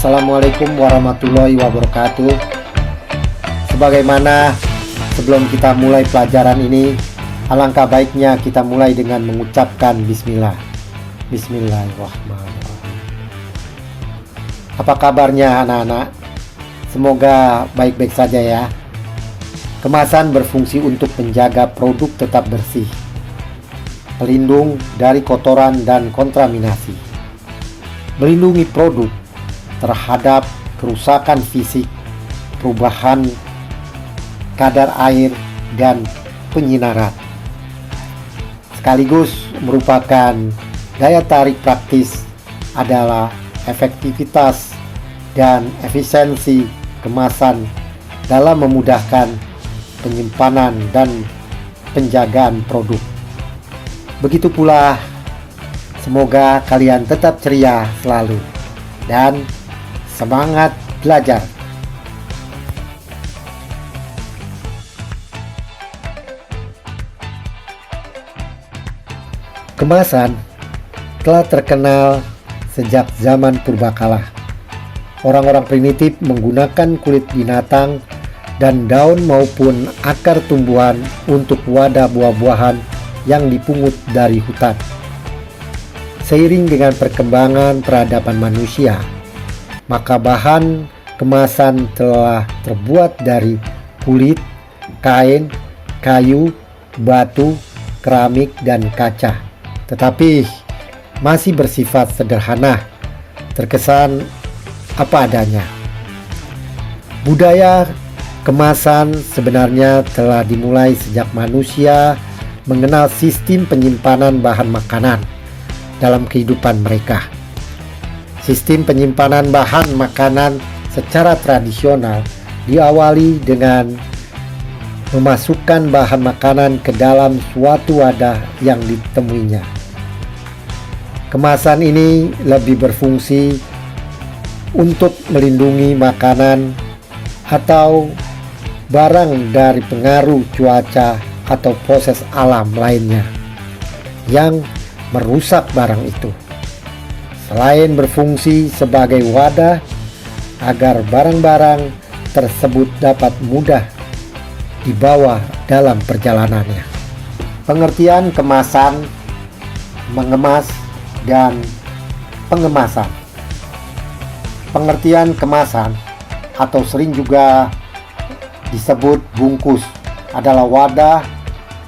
Assalamualaikum warahmatullahi wabarakatuh. Sebagaimana sebelum kita mulai pelajaran ini, alangkah baiknya kita mulai dengan mengucapkan bismillah. Bismillahirrahmanirrahim. Apa kabarnya anak-anak? Semoga baik-baik saja ya. Kemasan berfungsi untuk menjaga produk tetap bersih, pelindung dari kotoran dan kontaminasi, melindungi produk terhadap kerusakan fisik, perubahan kadar air, dan penyinaran. Sekaligus merupakan daya tarik praktis adalah efektivitas dan efisiensi kemasan dalam memudahkan penyimpanan dan penjagaan produk. Begitu pula, semoga kalian tetap ceria selalu dan semangat belajar. Kemasan telah terkenal sejak zaman purbakala. Orang-orang primitif menggunakan kulit binatang dan daun maupun akar tumbuhan untuk wadah buah-buahan yang dipungut dari hutan. Seiring dengan perkembangan peradaban manusia, maka bahan kemasan telah terbuat dari kulit, kain, kayu, batu, keramik, dan kaca. Tetapi masih bersifat sederhana, terkesan apa adanya. Budaya kemasan sebenarnya telah dimulai sejak manusia mengenal sistem penyimpanan bahan makanan dalam kehidupan mereka. Sistem penyimpanan bahan makanan secara tradisional diawali dengan memasukkan bahan makanan ke dalam suatu wadah yang ditemuinya. Kemasan ini lebih berfungsi untuk melindungi makanan atau barang dari pengaruh cuaca atau proses alam lainnya yang merusak barang itu. Selain berfungsi sebagai wadah agar barang-barang tersebut dapat mudah dibawa dalam perjalanannya. Pengertian kemasan, mengemas, dan pengemasan. Pengertian kemasan atau sering juga disebut bungkus adalah wadah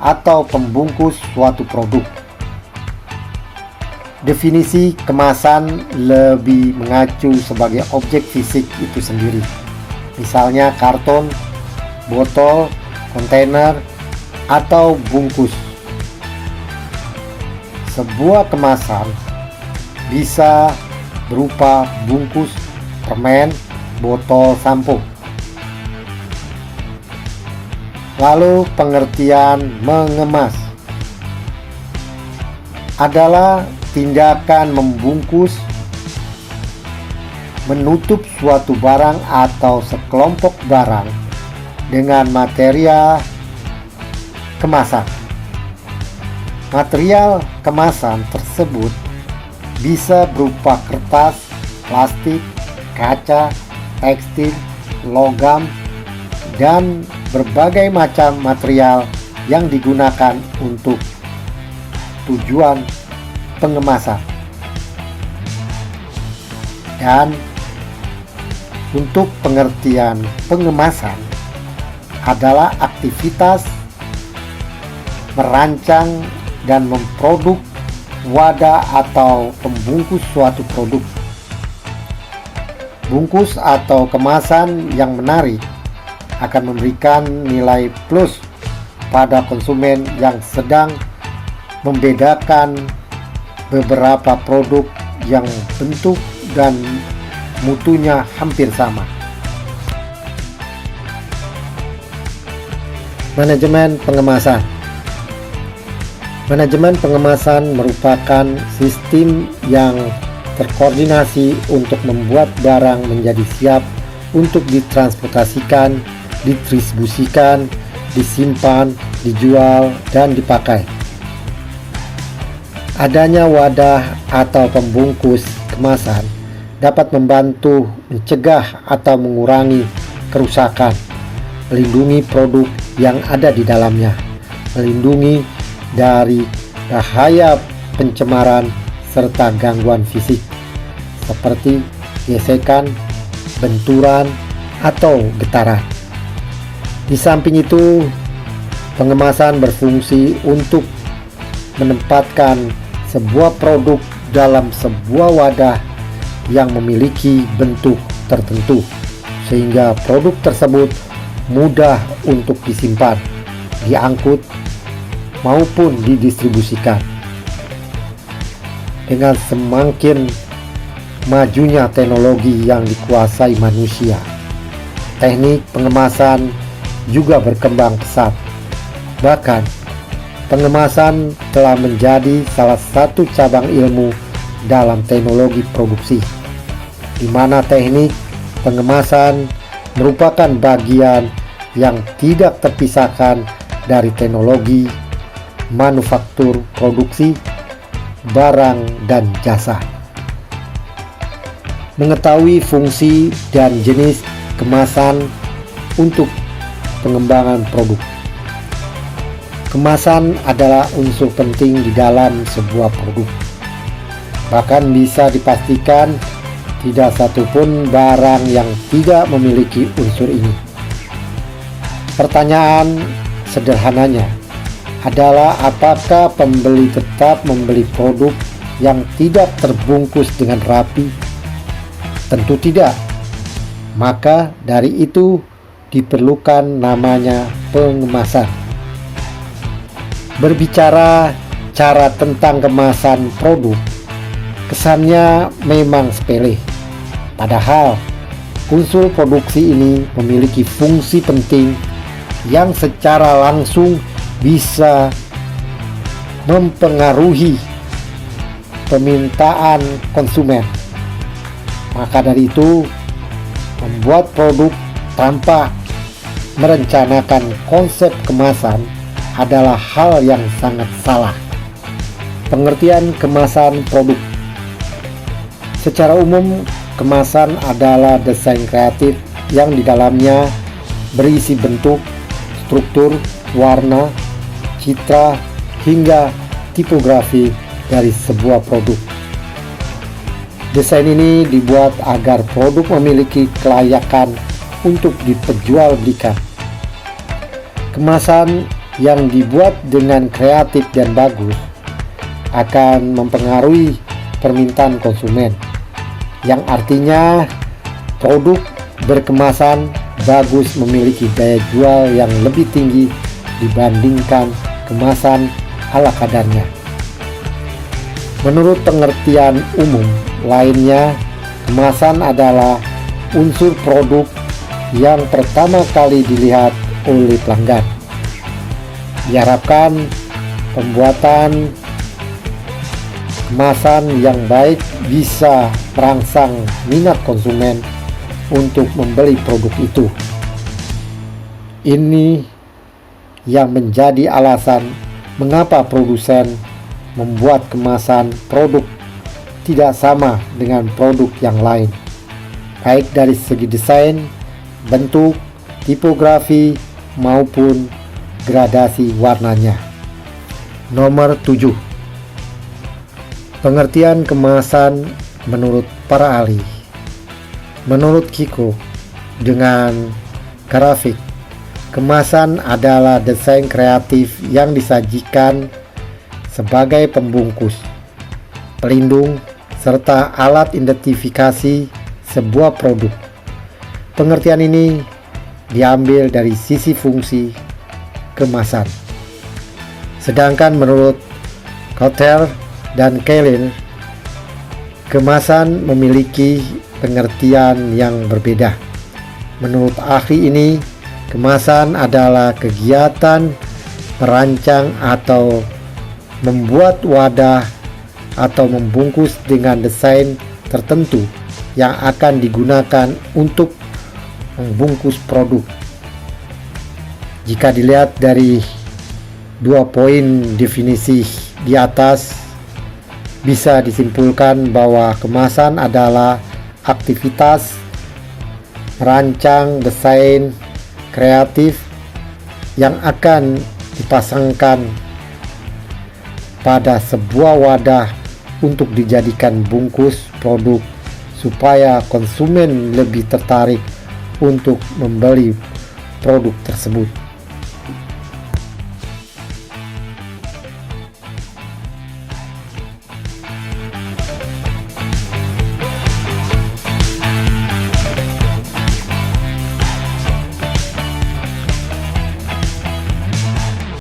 atau pembungkus suatu produk. Definisi kemasan lebih mengacu sebagai objek fisik itu sendiri. Misalnya karton, botol, kontainer, atau bungkus. Sebuah kemasan bisa berupa bungkus permen, botol sampo. Lalu pengertian mengemas adalah tindakan membungkus, menutup suatu barang atau sekelompok barang dengan material kemasan. Material kemasan tersebut bisa berupa kertas, plastik, kaca, tekstil, logam, dan berbagai macam material yang digunakan untuk tujuan pengemasan. Dan untuk pengertian pengemasan adalah aktivitas merancang dan memproduk wadah atau pembungkus suatu produk. Bungkus atau kemasan yang menarik akan memberikan nilai plus pada konsumen yang sedang membedakan beberapa produk yang bentuk dan mutunya hampir sama. Manajemen pengemasan. Manajemen pengemasan merupakan sistem yang terkoordinasi untuk membuat barang menjadi siap untuk ditransportasikan, didistribusikan, disimpan, dijual, dan dipakai. Adanya wadah atau pembungkus kemasan dapat membantu mencegah atau mengurangi kerusakan, melindungi produk yang ada di dalamnya, melindungi dari bahaya pencemaran serta gangguan fisik seperti gesekan, benturan, atau getaran. Di samping itu, pengemasan berfungsi untuk menempatkan sebuah produk dalam sebuah wadah yang memiliki bentuk tertentu, sehingga produk tersebut mudah untuk disimpan, diangkut, maupun didistribusikan. Dengan semakin majunya teknologi yang dikuasai manusia, teknik pengemasan juga berkembang pesat. Bahkan, pengemasan telah menjadi salah satu cabang ilmu dalam teknologi produksi, di mana teknik pengemasan merupakan bagian yang tidak terpisahkan dari teknologi manufaktur produksi barang dan jasa. Mengetahui fungsi dan jenis kemasan untuk pengembangan produk. Kemasan adalah unsur penting di dalam sebuah produk. Bahkan bisa dipastikan tidak satupun barang yang tidak memiliki unsur ini. Pertanyaan sederhananya adalah apakah pembeli tetap membeli produk yang tidak terbungkus dengan rapi? Tentu tidak. Maka dari itu diperlukan namanya pengemasan. Berbicara cara tentang kemasan produk, kesannya memang sepele. Padahal unsur produksi ini memiliki fungsi penting yang secara langsung bisa mempengaruhi permintaan konsumen. Maka dari itu, membuat produk tanpa merencanakan konsep kemasan adalah hal yang sangat salah. Pengertian kemasan produk. Secara umum, kemasan adalah desain kreatif yang di dalamnya berisi bentuk, struktur, warna, citra, hingga tipografi dari sebuah produk. Desain ini dibuat agar produk memiliki kelayakan untuk diperjualbelikan. Kemasan yang dibuat dengan kreatif dan bagus akan mempengaruhi permintaan konsumen, yang artinya produk berkemasan bagus memiliki daya jual yang lebih tinggi dibandingkan kemasan ala kadarnya. Menurut pengertian umum lainnya, kemasan adalah unsur produk yang pertama kali dilihat oleh pelanggan. Diharapkan pembuatan kemasan yang baik bisa merangsang minat konsumen untuk membeli produk itu. Ini yang menjadi alasan mengapa produsen membuat kemasan produk tidak sama dengan produk yang lain, baik dari segi desain, bentuk, tipografi, maupun gradasi warnanya. Nomor 7. Pengertian kemasan menurut para ahli. Menurut Kiko, dengan grafik, kemasan adalah desain kreatif yang disajikan sebagai pembungkus, pelindung, serta alat identifikasi sebuah produk. Pengertian ini diambil dari sisi fungsi kemasan. Sedangkan menurut Cotler dan Keller, kemasan memiliki pengertian yang berbeda. Menurut ahli ini, kemasan adalah kegiatan merancang atau membuat wadah atau membungkus dengan desain tertentu yang akan digunakan untuk membungkus produk. Jika dilihat dari 2 poin definisi di atas, bisa disimpulkan bahwa kemasan adalah aktivitas merancang desain kreatif yang akan dipasangkan pada sebuah wadah untuk dijadikan bungkus produk supaya konsumen lebih tertarik untuk membeli produk tersebut.